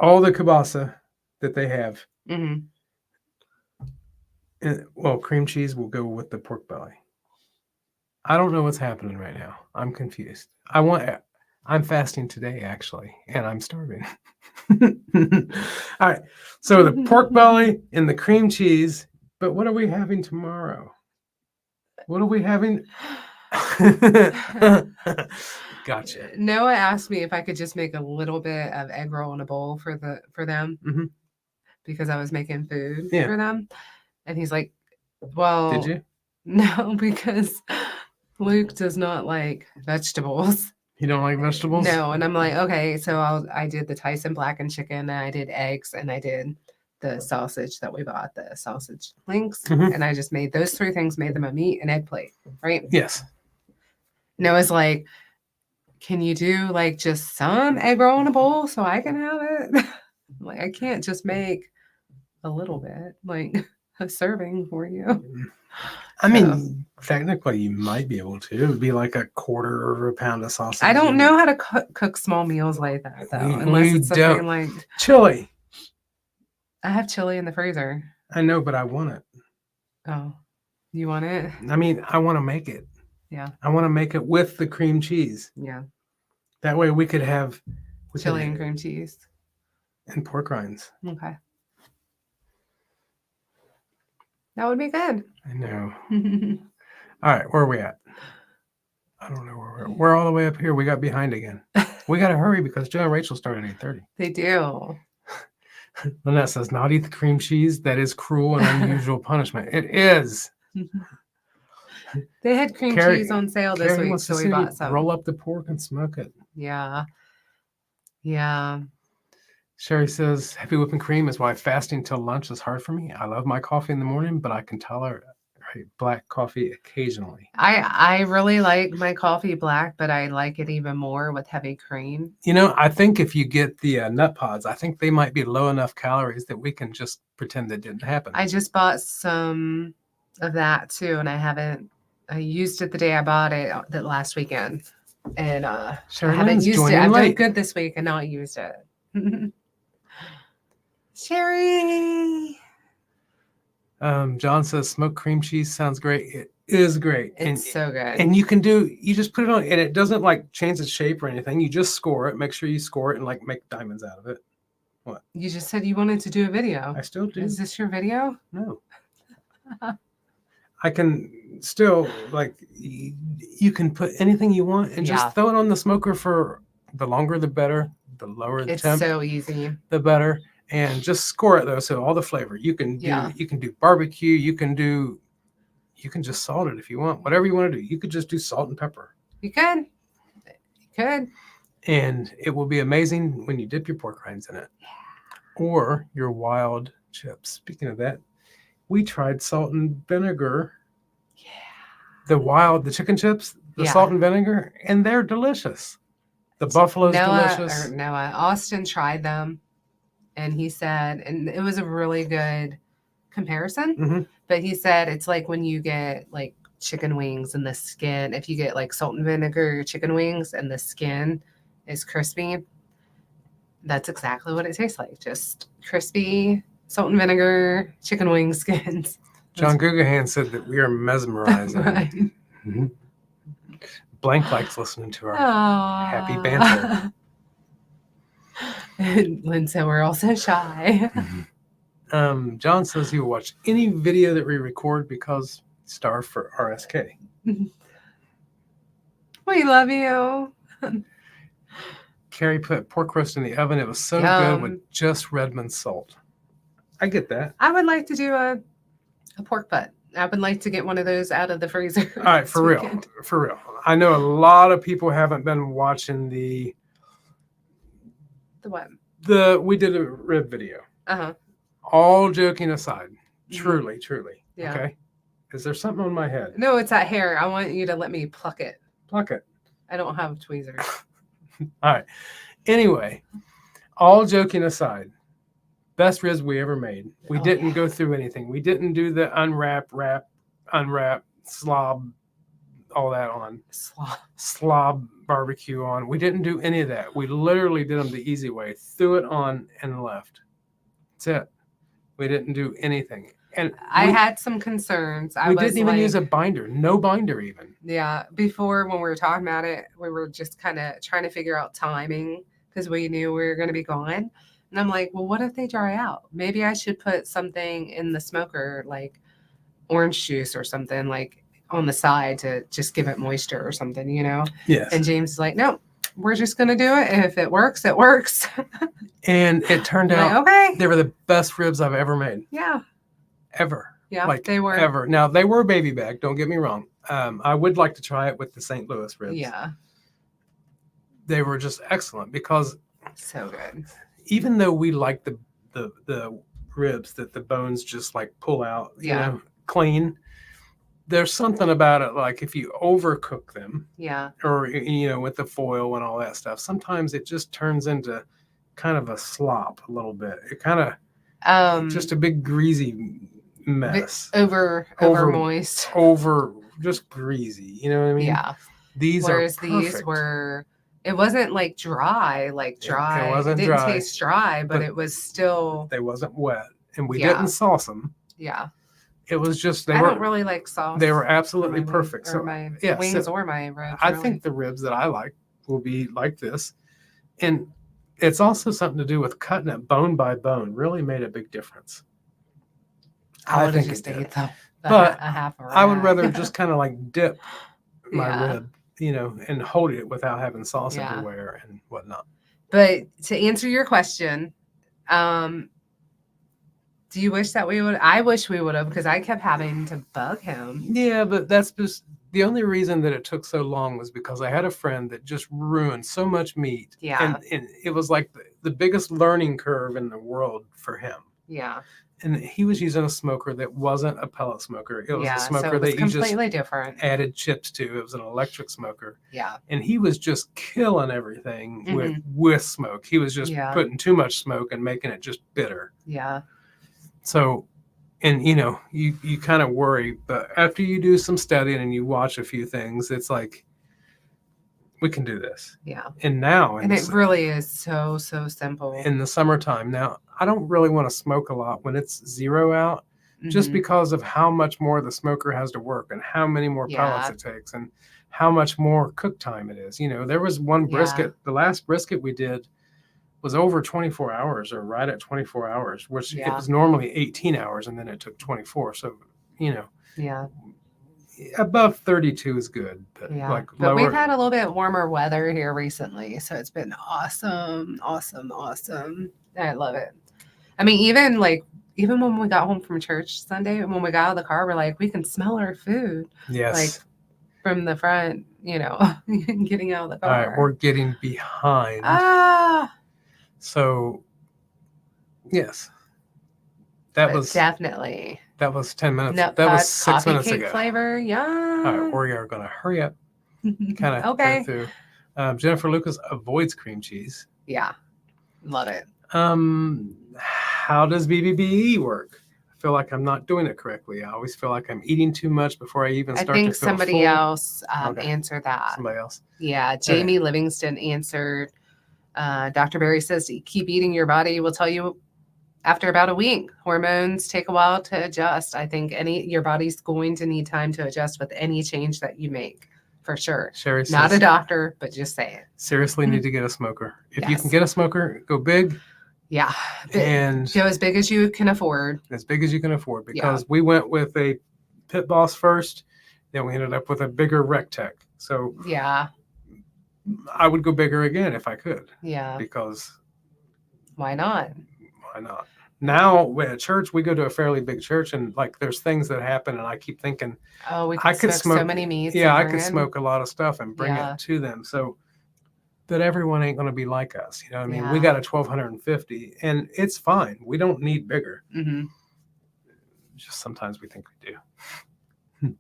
all the kielbasa that they have. Mm-hmm. And, well, cream cheese will go with the pork belly. I don't know what's happening right now. I'm confused. I'm fasting today actually, and I'm starving. All right. So the pork belly and the cream cheese. But what are we having tomorrow? What are we having? Gotcha. Noah asked me if I could just make a little bit of egg roll in a bowl for them Mhm. because I was making food Yeah. for them, and he's like, "Well, Did you? No, because Luke does not like vegetables." You don't like vegetables? No, and I'm like, okay, so I did the Tyson blackened chicken, and I did eggs, and I did the sausage that we bought, the sausage links, Mhm. and I just made those 3 things, made them a meat and egg plate, right? Yes. Noah's like, can you do like just some egg roll in a bowl so I can have it? I'm like, I can't just make a little bit, like a serving for you. I mean, technically, you might be able to. It would be like a quarter of a pound of sausage. I don't know how to cook small meals like that though, unless it's something like chili. I have chili in the freezer. I know, but I want it. Oh, you want it? I mean, I want to make it. Yeah. I want to make it with the cream cheese. Yeah. That way we could have chili and cream cheese. And pork rinds. Okay. That would be good. I know. All right, where are we at? I don't know where we're all the way up here. We got behind again. We got to hurry because Joe and Rachel started at 8:30. They do. Lynette says, not eat the cream cheese. That is cruel and unusual punishment. It is. They had cream cheese on sale this week, so we bought some. Roll up the pork and smoke it. Yeah. Yeah. Sherry says, heavy whipping cream is why fasting till lunch is hard for me. I love my coffee in the morning, but I can tolerate black coffee occasionally. I really like my coffee black, but I like it even more with heavy cream. You know, I think if you get the nut pods, I think they might be low enough calories that we can just pretend that didn't happen. I just bought some of that too, and I used it the day I bought it that last weekend. And I haven't used it. I've done good this week and not used it. Sherry. John says smoked cream cheese sounds great. It is great. It's so good. And you just put it on and it doesn't like change its shape or anything. You just score it. Make sure you score it and like make diamonds out of it. What? You just said you wanted to do a video. I still do. Is this your video? No. I can still, like, you can put anything you want and Yeah. just throw it on the smoker for the longer the better, the lower the It's temp, so easy. the better. And just score it though, so all the flavor. You can do barbecue, you can just salt it if you want. Whatever you want to do. You could just do salt and pepper. You could. You could. And it will be amazing when you dip your pork rinds in it. Or your wild chips. Speaking of that, we tried salt and vinegar. Yeah. The chicken chips, the salt and vinegar, and they're delicious. The buffalo's delicious. Noah, Austin tried them, and he said, and it was a really good comparison, Mm-hmm. but he said it's like when you get like chicken wings and the skin, if you get like salt and vinegar chicken wings and the skin is crispy, that's exactly what it tastes like. Just crispy salt and vinegar chicken wing skins. John Gugahan said that we are mesmerizing. Right. Mm-hmm. Blank likes listening to our happy banter. And Lynn said we're all so shy. Mm-hmm. John says he will watch any video that we record because starved for RSK. We love you. Carrie put pork roast in the oven. It was so Yum. good with just Redmond salt. I get that. I would like to do a pork butt. I would like to get one of those out of the freezer. All right, for real. I know a lot of people haven't been watching the what? We did a rib video. Uh-huh. All joking aside, truly. Yeah. Okay. Is there something on my head? No, it's that hair. I want you to let me pluck it. Pluck it. I don't have tweezers. All right. Anyway, all joking aside, best ribs we ever made. We didn't go through anything. We didn't do the unwrap, slob, all that on. Slob barbecue on. We didn't do any of that. We literally did them the easy way. Threw it on and left. That's it. We didn't do anything. And I had some concerns. We didn't even use a binder. No binder even. Yeah. Before, when we were talking about it, we were just kind of trying to figure out timing because we knew we were going to be gone. And I'm like, well, what if they dry out? Maybe I should put something in the smoker, like orange juice or something, like on the side to just give it moisture or something, you know? Yes. And James is like, no, we're just going to do it. And if it works, it works. And it turned out okay. They were the best ribs I've ever made. Yeah. Ever. Yeah, like they were. Ever. Now, they were baby back. Don't get me wrong. I would like to try it with the St. Louis ribs. Yeah. They were just excellent because so good. Even though we like the ribs that the bones just like pull out, you know, clean, there's something about it. Like if you overcook them, or, you know, with the foil and all that stuff, sometimes it just turns into kind of a slop a little bit. It kind of just a big greasy mess. Over moist. Over just greasy. You know what I mean? Yeah. Whereas these were, it wasn't like dry. It didn't taste dry, but it was still. They wasn't wet. And we didn't sauce them. Yeah. It was just, I don't really like sauce. They were absolutely perfect. Or my wings or my ribs. I think the ribs that I like will be like this. And it's also something to do with cutting it bone by bone. Really made a big difference. I would have just ate a half a rack. I would rather just kind of like dip my rib, you know, and hold it without having sauce everywhere and whatnot. But to answer your question, do you wish that we would? I wish we would have, because I kept having to bug him. Yeah, but that's just the only reason that it took so long was because I had a friend that just ruined so much meat. Yeah. And it was like the biggest learning curve in the world for him. Yeah. And he was using a smoker that wasn't a pellet smoker. It was a smoker that you just different. added chips to. It was an electric smoker. Yeah. And he was just killing everything with smoke. He was just putting too much smoke and making it just bitter. Yeah. So, and you know, you kind of worry, but after you do some studying and you watch a few things, it's like, we can do this. Yeah. And now. And it really is so simple. In the summertime. Now, I don't really want to smoke a lot when it's 0 out, just because of how much more the smoker has to work and how many more pellets it takes and how much more cook time it is. You know, there was one brisket, the last brisket we did was over 24 hours or right at 24 hours, which it was normally 18 hours and then it took 24. So, Yeah. above 32 is good, but Yeah. like But lower. we've had a little bit warmer weather here recently. So it's been awesome. Awesome. Awesome. I love it. I mean, even when we got home from church Sunday, when we got out of the car, we're like, we can smell our food. Yes. Like from the front, getting out of the All car. right, we're getting behind. So, yes. That was definitely. That was 10 minutes. Nut That was Pots 6 coffee minutes cake ago. flavor. Yeah. All right, we are going to hurry up. Kind of Okay. go through. Jennifer Lucas avoids cream cheese. Yeah. Love it. How does BBBE work? I feel like I'm not doing it correctly. I always feel like I'm eating too much before I even start to feel full. Somebody else answered that. Somebody else. Yeah. Jamie Livingston answered. Dr. Berry says to keep eating. Your body will tell you after about a week. Hormones take a while to adjust. I think your body's going to need time to adjust with any change that you make. For sure. Sherry Not says, a doctor, but just say it. Seriously need to get a smoker. If you Yes. can get a smoker, go big. Yeah. And go as big as you can afford. As big as you can afford, because we went with a Pit Boss first, then we ended up with a bigger Rectech. So yeah, I would go bigger again if I could. Yeah. Because why not? Why not? Now at church, we go to a fairly big church, and like there's things that happen, and I keep thinking, oh, we could smoke so many meats. Yeah, I could smoke a lot of stuff and bring it to them. So, but everyone ain't going to be like us. You know what I mean? We got a 1250, and it's fine. We don't need bigger. Mm-hmm. Just sometimes we think we do.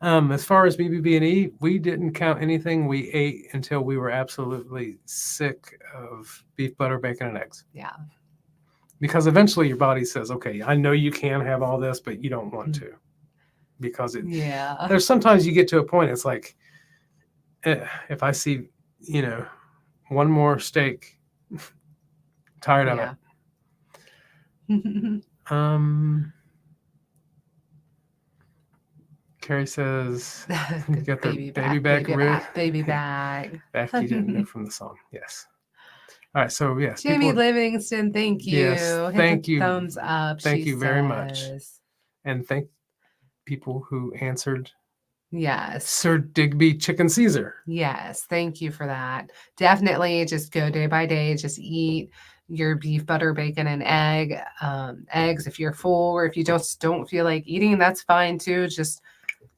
As far as BBB&E, we didn't count anything we ate until we were absolutely sick of beef, butter, bacon, and eggs. Yeah. Because eventually your body says, okay, I know you can have all this, but you don't want to. Because there's sometimes you get to a point, it's like, if I see, one more steak, tired of it. Carrie says, get the baby back rib. Baby back. Back you didn't know from the song. Yes. All right. So, yes. Jamie Livingston, thank you. Yes, thank you. Thumbs up. Thank you very much. And thank people who answered. Yes. Sir Digby Chicken Caesar. Yes. Thank you for that. Definitely just go day by day. Just eat your beef, butter, bacon, and eggs. If you're full or if you just don't feel like eating, that's fine too. Just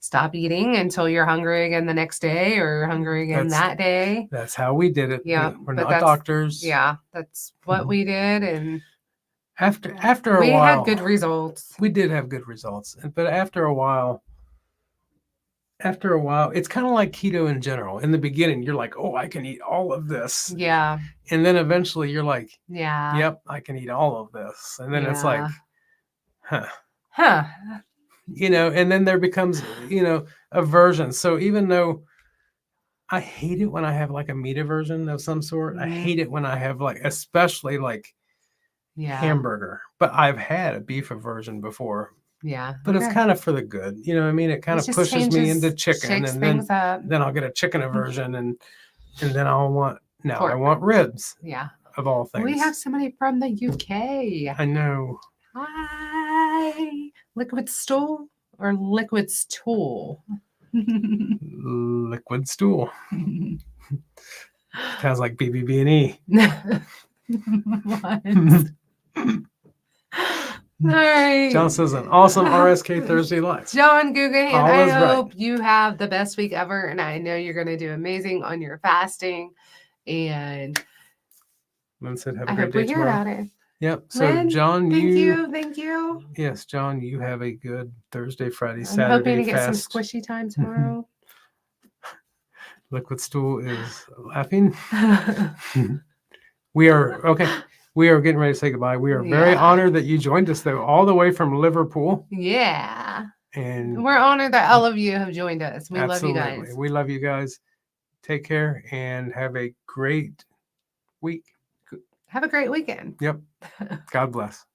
stop eating until you're hungry again the next day or hungry again that day. That's how we did it. Yeah. We're not doctors. Yeah. That's what we did. And after a while, we had good results. We did have good results. But after a while, it's kind of like keto in general. In the beginning, you're like, oh, I can eat all of this. Yeah. And then eventually you're like, yeah, yep, I can eat all of this. And then it's like, huh. And then there becomes, aversion. So even though I hate it when I have like a meat aversion of some sort, I hate it when I have especially hamburger, but I've had a beef aversion before. Yeah. But it's kind of for the good. You know what I mean? It kind of pushes me into chicken, and then I'll get a chicken aversion, and then I'll want pork. I want ribs. Yeah. Of all things. We have somebody from the UK. I know. Hi. Liquid stool or liquid stool? Liquid stool. Sounds like BBB&E. All right. John says an awesome RSK Thursday live. John Guggenheim, I hope you have the best week ever, and I know you're going to do amazing on your fasting. And Lynn said, have a great day tomorrow. About it. Yep. So, Lynn, John, thank you. Yes, John, you have a good Thursday, Friday, Saturday. I'm hoping to get some squishy time tomorrow. Liquid stool is laughing. We are okay. We are getting ready to say goodbye. We are very honored that you joined us, though, all the way from Liverpool. Yeah. And we're honored that all of you have joined us. We love you guys. We love you guys. Take care and have a great week. Have a great weekend. Yep. God bless.